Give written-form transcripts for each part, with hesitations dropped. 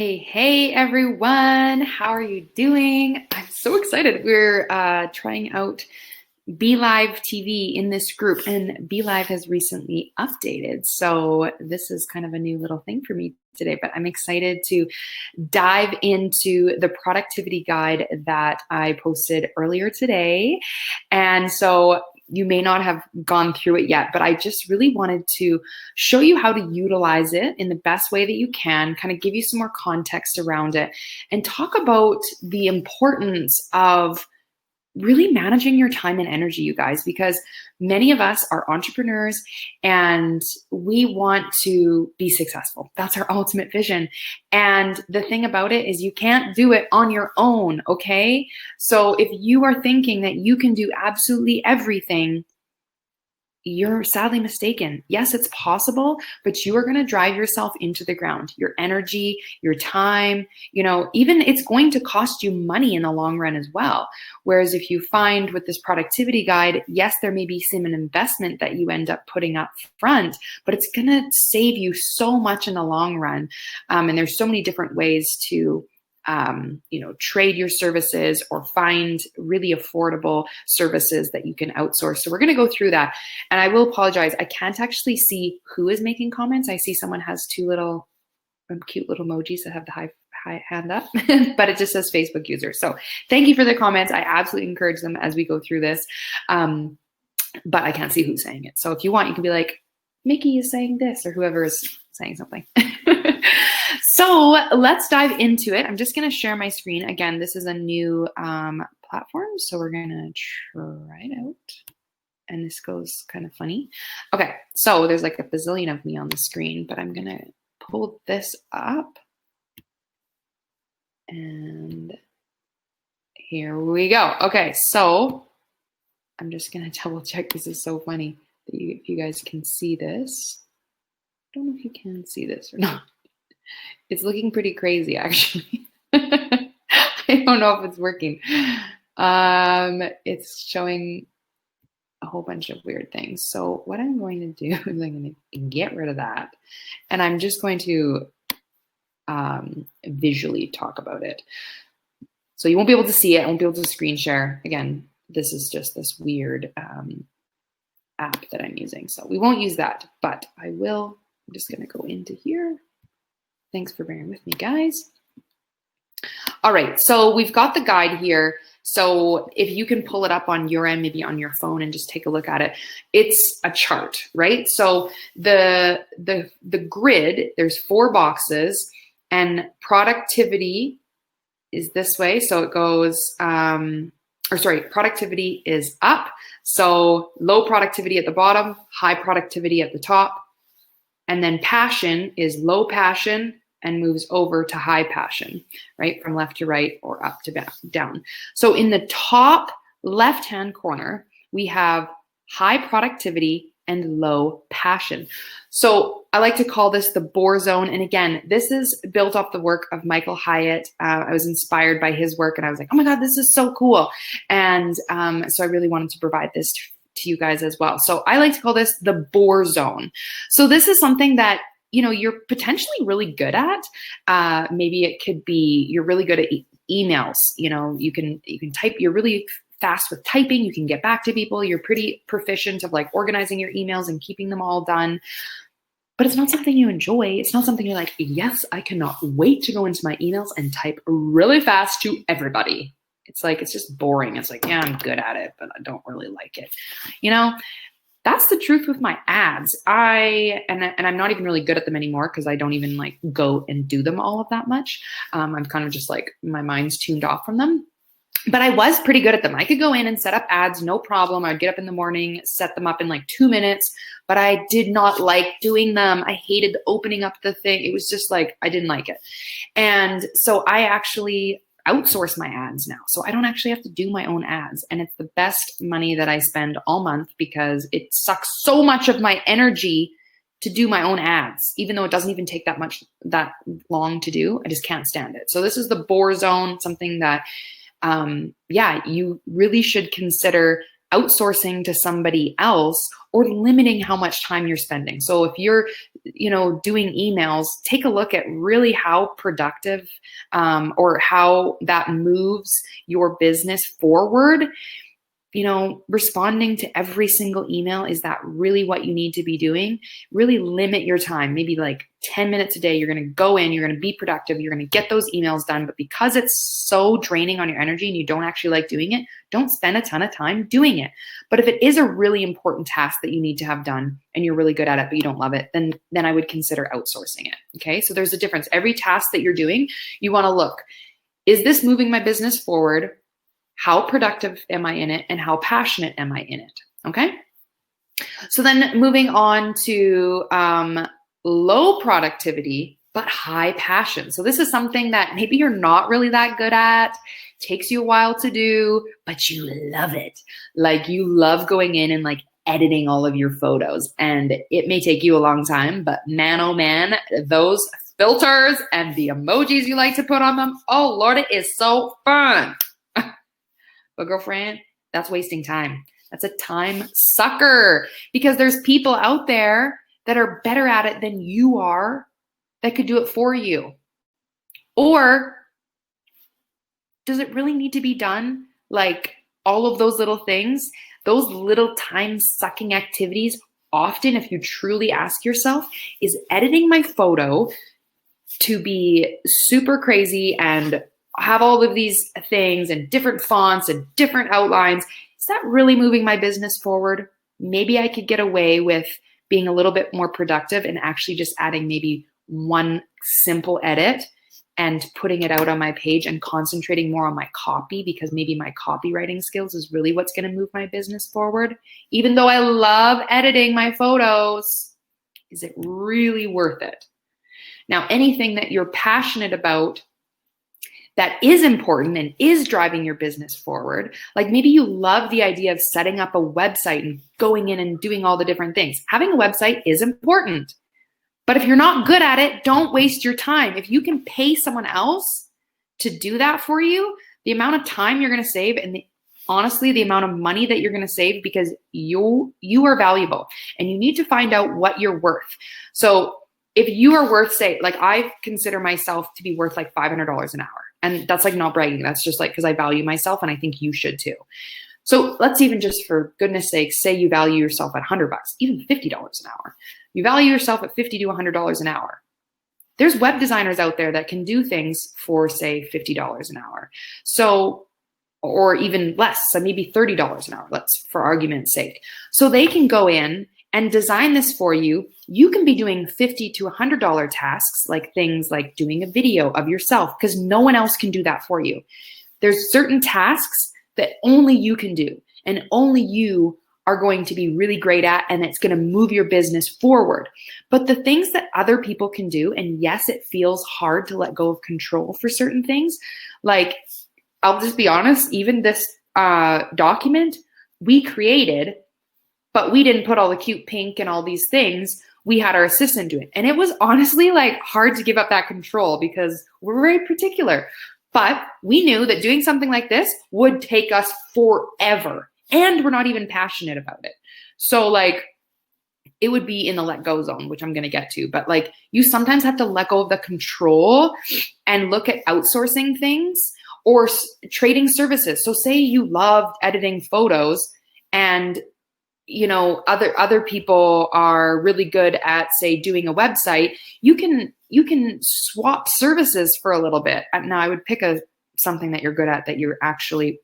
Hey everyone, how are you doing? I'm so excited. We're trying out BeLive TV in this group, and BeLive has recently updated. So this is kind of a new little thing for me today, but I'm excited to dive into the productivity guide that I posted earlier today. And so you may not have gone through it yet, but I just really wanted to show you how to utilize it in the best way that you can, kind of give you some more context around it, and talk about the importance of really managing your time and energy, you guys, because many of us are entrepreneurs and we want to be successful. That's our ultimate vision. And the thing about it is you can't do it on your own, okay? So if you are thinking that you can do absolutely everything, you're sadly mistaken. Yes, it's possible, but you are going to drive yourself into the ground. Your energy, your time, even it's going to cost you money in the long run as well. Whereas if you find with this productivity guide, yes, there may be some investment that you end up putting up front, but it's going to save you so much in the long run. And there's so many different ways to trade your services or find really affordable services that you can outsource. So we're going to go through that. And I will apologize. I can't actually see who is making comments. I see someone has two little cute little emojis that have the high hand up, but it just says Facebook user. So thank you for the comments. I absolutely encourage them as we go through this. But I can't see who's saying it. So if you want, you can be like, Mickey is saying this, or whoever is saying something. So let's dive into it. I'm just going to share my screen. Again, this is a new platform, so we're going to try it out. And this goes kind of funny. Okay, so there's like a bazillion of me on the screen, but I'm going to pull this up. And here we go. Okay, so I'm just going to double check. This is so funny that if you guys can see this. I don't know if you can see this or not. It's looking pretty crazy, actually. I don't know if it's working. It's showing a whole bunch of weird things. So what I'm going to do is I'm going to get rid of that. And I'm just going to visually talk about it. So you won't be able to see it. I won't be able to screen share. Again, this is just this weird app that I'm using. So we won't use that, but I will. I'm just going to go into here. Thanks for bearing with me, guys. All right, so we've got the guide here. So if you can pull it up on your end, maybe on your phone, and just take a look at it, it's a chart, right? So the grid, there's 4 boxes, and productivity is this way. So it goes, productivity is up. So low productivity at the bottom, high productivity at the top. And then passion is low passion and moves over to high passion, right? From left to right or up to down. So in the top left-hand corner, we have high productivity and low passion. So I like to call this the Bohr zone. And again, this is built off the work of Michael Hyatt. I was inspired by his work and I was like, oh my God, this is so cool. And so I really wanted to provide this to you guys as well. So I like to call this the Bohr zone. So this is something that you're potentially really good at. Maybe it could be you're really good at emails. You can type. You're really fast with typing. You can get back to people. You're pretty proficient of like organizing your emails and keeping them all done. But it's not something you enjoy. It's not something you're like, yes, I cannot wait to go into my emails and type really fast to everybody. It's like, it's just boring. It's like, yeah, I'm good at it, but I don't really like it. That's the truth with my ads. And I'm not even really good at them anymore because I don't even like go and do them all of that much. I'm kind of just like, my mind's tuned off from them. But I was pretty good at them. I could go in and set up ads, no problem. I'd get up in the morning, set them up in like 2 minutes, but I did not like doing them. I hated opening up the thing. It was just like, I didn't like it. And so I actually outsource my ads now. So I don't actually have to do my own ads. And it's the best money that I spend all month because it sucks so much of my energy to do my own ads, even though it doesn't even take that long to do. I just can't stand it. So this is the Bohr zone, something that, you really should consider outsourcing to somebody else or limiting how much time you're spending. So if you're, doing emails, take a look at really how productive or how that moves your business forward. Responding to every single email, is that really what you need to be doing? Really limit your time, maybe like 10 minutes a day. You're going to go in, you're going to be productive, you're going to get those emails done. But because it's so draining on your energy and you don't actually like doing it, don't spend a ton of time doing it. But if it is a really important task that you need to have done and you're really good at it, but you don't love it, then I would consider outsourcing it. Okay. So there's a difference. Every task that you're doing, you want to look, is this moving my business forward? How productive am I in it? And how passionate am I in it? Okay. So then moving on to low productivity, but high passion. So this is something that maybe you're not really that good at, takes you a while to do, but you love it. Like you love going in and like editing all of your photos. And it may take you a long time, but man, oh man, those filters and the emojis you like to put on them, oh Lord, it is so fun. But girlfriend, that's wasting time. That's a time sucker because there's people out there that are better at it than you are that could do it for you. Or does it really need to be done? Like all of those little things, those little time sucking activities, often if you truly ask yourself, is editing my photo to be super crazy and have all of these things and different fonts and different outlines. Is that really moving my business forward? Maybe I could get away with being a little bit more productive and actually just adding maybe one simple edit and putting it out on my page and concentrating more on my copy, because maybe my copywriting skills is really what's going to move my business forward. Even though I love editing my photos, is it really worth it? Now, anything that you're passionate about that is important and is driving your business forward. Like maybe you love the idea of setting up a website and going in and doing all the different things. Having a website is important. But if you're not good at it, don't waste your time. If you can pay someone else to do that for you, the amount of time you're going to save and honestly, the amount of money that you're going to save, because you are valuable and you need to find out what you're worth. So if you are worth, say, like I consider myself to be worth like $500 an hour. And that's like not bragging. That's just like because I value myself and I think you should too. So let's even just for goodness sake, say you value yourself at $100, even $50 an hour. You value yourself at $50 to $100 an hour. There's web designers out there that can do things for say $50 an hour. So, or even less, so maybe $30 an hour, let's for argument's sake. So they can go in and design this for you. You can be doing $50 to $100 tasks, like things like doing a video of yourself, because no one else can do that for you. There's certain tasks that only you can do and only you are going to be really great at, and it's going to move your business forward. But the things that other people can do, and yes, it feels hard to let go of control for certain things. Like, I'll just be honest, even this document we created, but we didn't put all the cute pink and all these things. We had our assistant do it. And it was honestly like hard to give up that control because we're very particular. But we knew that doing something like this would take us forever. And we're not even passionate about it. So like it would be in the let go zone, which I'm going to get to. But like you sometimes have to let go of the control and look at outsourcing things or trading services. So say you loved editing photos and other people are really good at, say, doing a website. You can swap services for a little bit. Now I would pick something that you're good at, that you're actually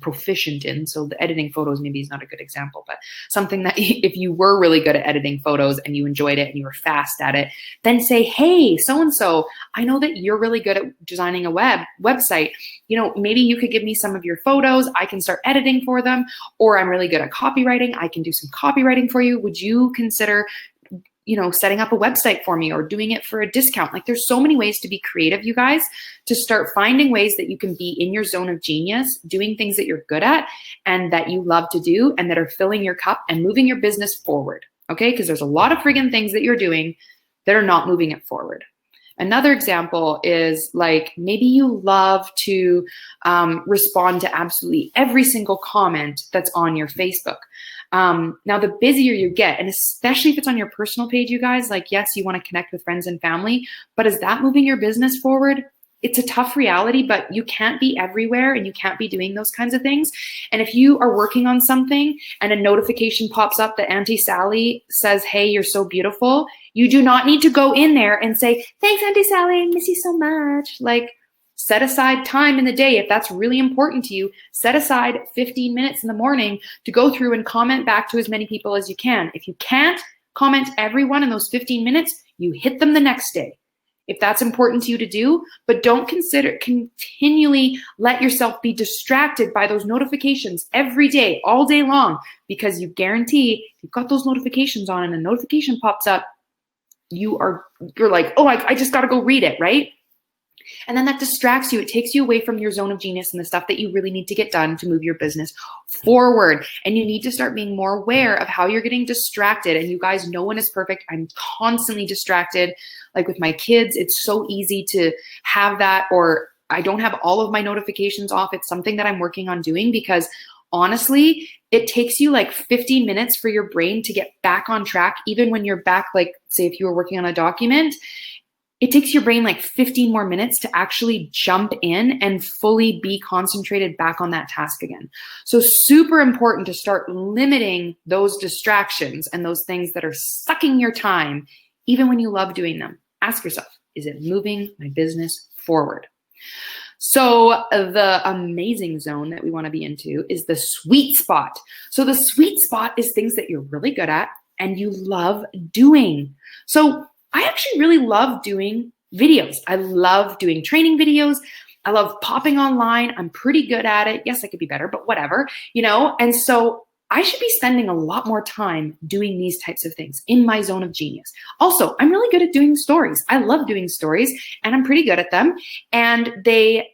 proficient in. So the editing photos maybe is not a good example, but something that if you were really good at editing photos and you enjoyed it and you were fast at it, then say, hey, so-and-so, I know that you're really good at designing a website. Maybe you could give me some of your photos. I can start editing for them. Or I'm really good at copywriting. I can do some copywriting for you. Would you consider setting up a website for me or doing it for a discount? Like there's so many ways to be creative, you guys, to start finding ways that you can be in your zone of genius, doing things that you're good at and that you love to do and that are filling your cup and moving your business forward. Okay. Because there's a lot of friggin' things that you're doing that are not moving it forward. Another example is like maybe you love to respond to absolutely every single comment that's on your Facebook. Now, the busier you get, and especially if it's on your personal page, you guys, like, yes, you want to connect with friends and family, but is that moving your business forward? It's a tough reality, but you can't be everywhere and you can't be doing those kinds of things. And if you are working on something and a notification pops up that Auntie Sally says, hey, you're so beautiful, you do not need to go in there and say, thanks, Auntie Sally, I miss you so much. Like, set aside time in the day. If that's really important to you, set aside 15 minutes in the morning to go through and comment back to as many people as you can. If you can't comment everyone in those 15 minutes, you hit them the next day, if that's important to you to do, but don't continually let yourself be distracted by those notifications every day, all day long, because you guarantee if you've got those notifications on and a notification pops up, you're like, oh, I just got to go read it, right? And then that distracts you. It takes you away from your zone of genius and the stuff that you really need to get done to move your business forward. And you need to start being more aware of how you're getting distracted. And you guys, no one is perfect. I'm constantly distracted. Like with my kids, it's so easy to have that, or I don't have all of my notifications off. It's something that I'm working on doing because honestly, it takes you like 15 minutes for your brain to get back on track. Even when you're back, like say if you were working on a document, it takes your brain like 15 more minutes to actually jump in and fully be concentrated back on that task again. So super important to start limiting those distractions and those things that are sucking your time, even when you love doing them. Ask yourself, is it moving my business forward? So the amazing zone that we want to be into is the sweet spot. So the sweet spot is things that you're really good at and you love doing. So I actually really love doing videos. I love doing training videos. I love popping online. I'm pretty good at it. Yes, I could be better, but whatever, And so I should be spending a lot more time doing these types of things in my zone of genius. Also, I'm really good at doing stories. I love doing stories and I'm pretty good at them. And they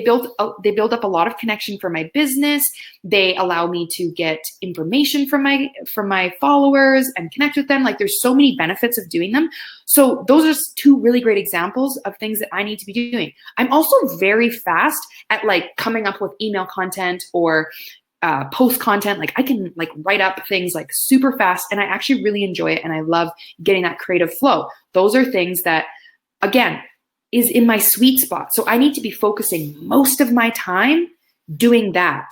build up a lot of connection for my business. They allow me to get information from my followers and connect with them. Like there's so many benefits of doing them. So those are two really great examples of things that I need to be doing. I'm also very fast at like coming up with email content or post content. Like I can like write up things like super fast and I actually really enjoy it. And I love getting that creative flow. Those are things that, again, is in my sweet spot. So I need to be focusing most of my time doing that.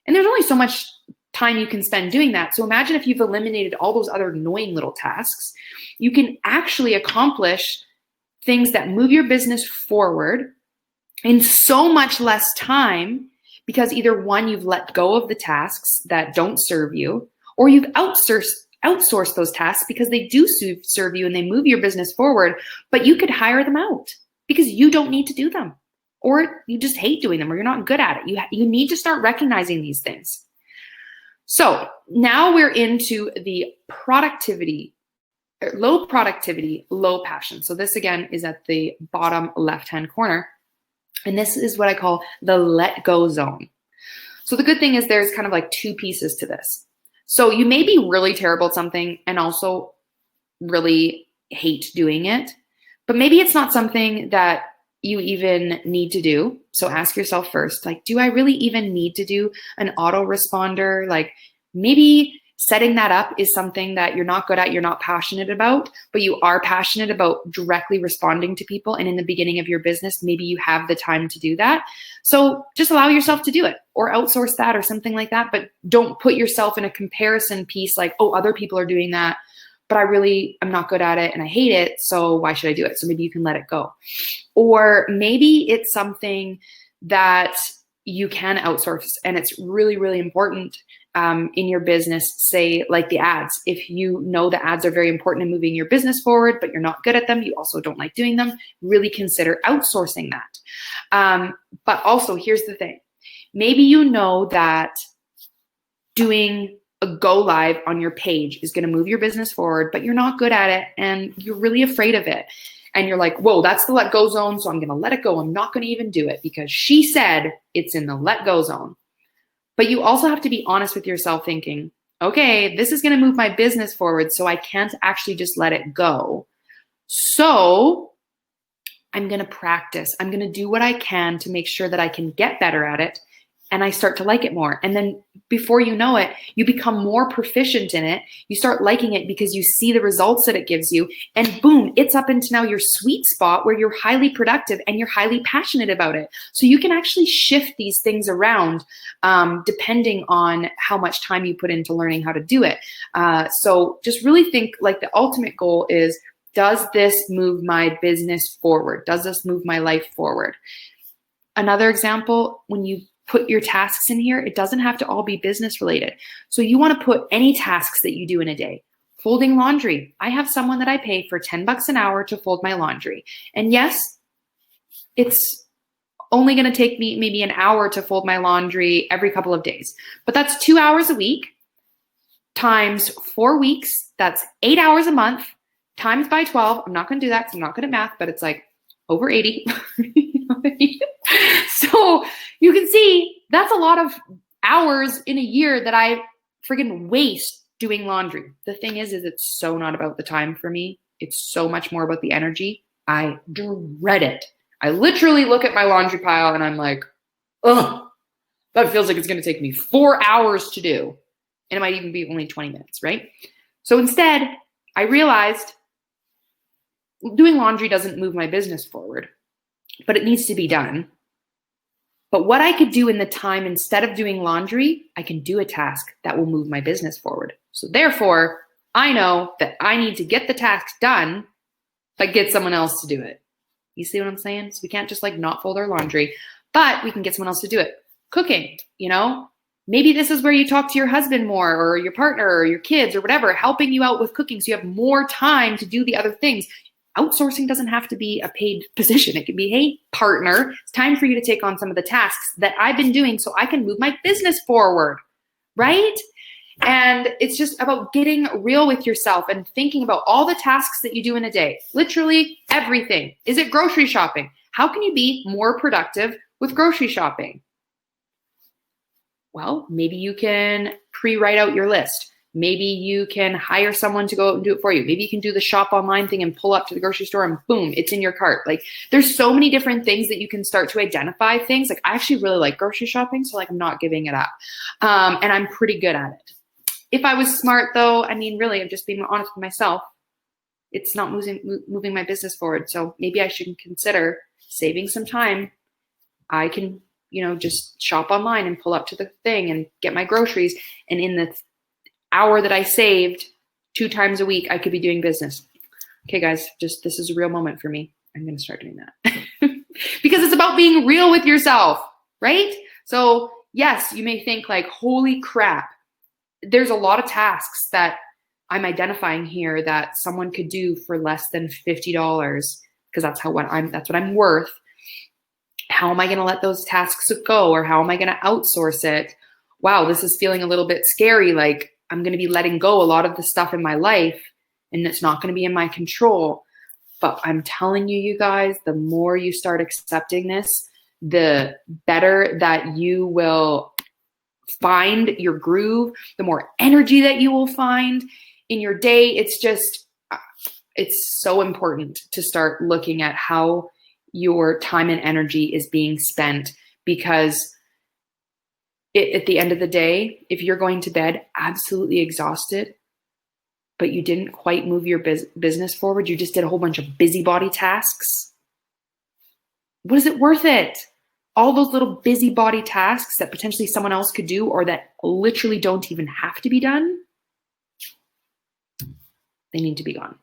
And there's only so much time you can spend doing that. So imagine if you've eliminated all those other annoying little tasks, you can actually accomplish things that move your business forward in so much less time. Because either one, you've let go of the tasks that don't serve you, or you've outsourced those tasks because they do serve you and they move your business forward, but you could hire them out because you don't need to do them, or you just hate doing them, or you're not good at it. You need to start recognizing these things. So now we're into the low productivity, low passion. So this again is at the bottom left-hand corner. And this is what I call the let go zone. So the good thing is there's kind of like two pieces to this. So you may be really terrible at something and also really hate doing it, but maybe it's not something that you even need to do. So ask yourself first, like, do I really even need to do an autoresponder? Like maybe setting that up is something that you're not good at, you're not passionate about, but you are passionate about directly responding to people. And in the beginning of your business, maybe you have the time to do that. So just allow yourself to do it or outsource that or something like that. But don't put yourself in a comparison piece like, oh, other people are doing that, but I'm not good at it and I hate it. So why should I do it? So maybe you can let it go. Or maybe it's something that you can outsource and it's really, really important in your business, say like the ads. If you know the ads are very important in moving your business forward, but you're not good at them, you also don't like doing them, really consider outsourcing that. But also here's the thing. Maybe you know that doing a go live on your page is going to move your business forward, but you're not good at it and you're really afraid of it. And you're like, whoa, that's the let go zone. So I'm going to let it go. I'm not going to even do it because she said it's in the let go zone. But you also have to be honest with yourself thinking, okay, this is going to move my business forward. So I can't actually just let it go. So I'm going to practice. I'm going to do what I can to make sure that I can get better at it. And I start to like it more. And then before you know it, you become more proficient in it. You start liking it because you see the results that it gives you. And boom, it's up into now your sweet spot where you're highly productive and you're highly passionate about it. So you can actually shift these things around depending on how much time you put into learning how to do it. So just really think like the ultimate goal is, does this move my business forward? Does this move my life forward? Another example, when you put your tasks in here, it doesn't have to all be business related. So you want to put any tasks that you do in a day. Folding laundry. I have someone that I pay for $10 an hour to fold my laundry. And yes, it's only going to take me maybe an hour to fold my laundry every couple of days. But that's 2 hours a week times 4 weeks. That's 8 hours a month times by 12. I'm not going to do that because I'm not good at math, but it's like over 80. You know what I mean? So you can see that's a lot of hours in a year that I friggin' waste doing laundry. The thing is it's so not about the time for me. It's so much more about the energy. I dread it. I literally look at my laundry pile and I'm like, ugh, that feels like it's going to take me 4 hours to do. And it might even be only 20 minutes, right? So instead, I realized doing laundry doesn't move my business forward, but it needs to be done. But what I could do in the time, instead of doing laundry, I can do a task that will move my business forward. So therefore, I know that I need to get the task done, but get someone else to do it. You see what I'm saying? So we can't just like not fold our laundry, but we can get someone else to do it. Cooking, you know, maybe this is where you talk to your husband more or your partner or your kids or whatever, helping you out with cooking so you have more time to do the other things. Outsourcing doesn't have to be a paid position. It can be, hey, partner, it's time for you to take on some of the tasks that I've been doing so I can move my business forward, right? And it's just about getting real with yourself and thinking about all the tasks that you do in a day, literally everything. Is it grocery shopping? How can you be more productive with grocery shopping? Well, maybe you can pre-write out your list. Maybe you can hire someone to go out and do it for you. Maybe you can do the shop online thing and pull up to the grocery store and boom, it's in your cart. Like there's so many different things that you can start to identify things. Like I actually really like grocery shopping. So like I'm not giving it up. And I'm pretty good at it. If I was smart though, I mean, really, I'm just being honest with myself. It's not moving my business forward. So maybe I should consider saving some time. I can, you know, just shop online and pull up to the thing and get my groceries. And in the hour that I saved 2 times a week, I could be doing business. Okay, guys, just this is a real moment for me. I'm going to start doing that because it's about being real with yourself, right? So yes, you may think like, holy crap, there's a lot of tasks that I'm identifying here that someone could do for less than $50 because that's what I'm worth. How am I going to let those tasks go? Or how am I going to outsource it? Wow, this is feeling a little bit scary. Like I'm going to be letting go a lot of the stuff in my life and it's not going to be in my control. But I'm telling you, you guys, the more you start accepting this, the better that you will find your groove, the more energy that you will find in your day. It's so important to start looking at how your time and energy is being spent, because at the end of the day, if you're going to bed absolutely exhausted, but you didn't quite move your business forward, you just did a whole bunch of busybody tasks, what is it worth it? All those little busybody tasks that potentially someone else could do or that literally don't even have to be done, they need to be gone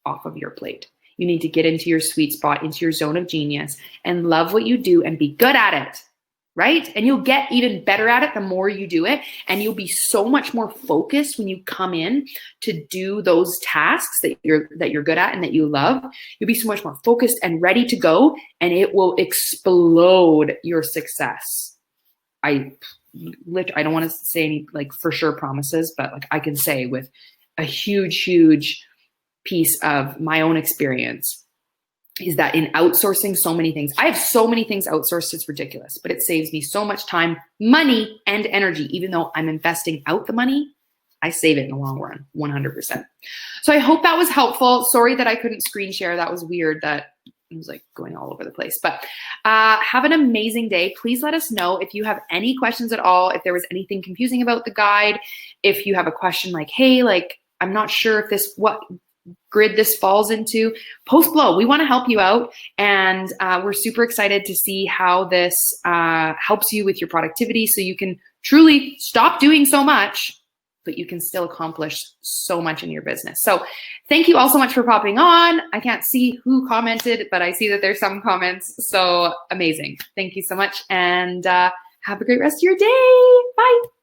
off of your plate. You need to get into your sweet spot, into your zone of genius, and love what you do and be good at it, right? And you'll get even better at it the more you do it, and you'll be so much more focused when you come in to do those tasks that you're good at and that you love. You'll be so much more focused and ready to go, and it will explode your success. I don't want to say any like for sure promises, but like I can say with a huge piece of my own experience is that in outsourcing so many things, I have so many things outsourced, it's ridiculous, but it saves me so much time, money, and energy. Even though I'm investing out the money, I save it in the long run, 100%. So I hope that was helpful. Sorry that I couldn't screen share. That was weird that it was like going all over the place. But have an amazing day. Please let us know if you have any questions at all, if there was anything confusing about the guide, if you have a question like, hey, like, I'm not sure if this, what grid this falls into, post below. We want to help you out, and we're super excited to see how this helps you with your productivity, so you can truly stop doing so much, but you can still accomplish so much in your business. So thank you all so much for popping on. I can't see who commented, but I see that there's some comments. So amazing. Thank you so much, and have a great rest of your day. Bye.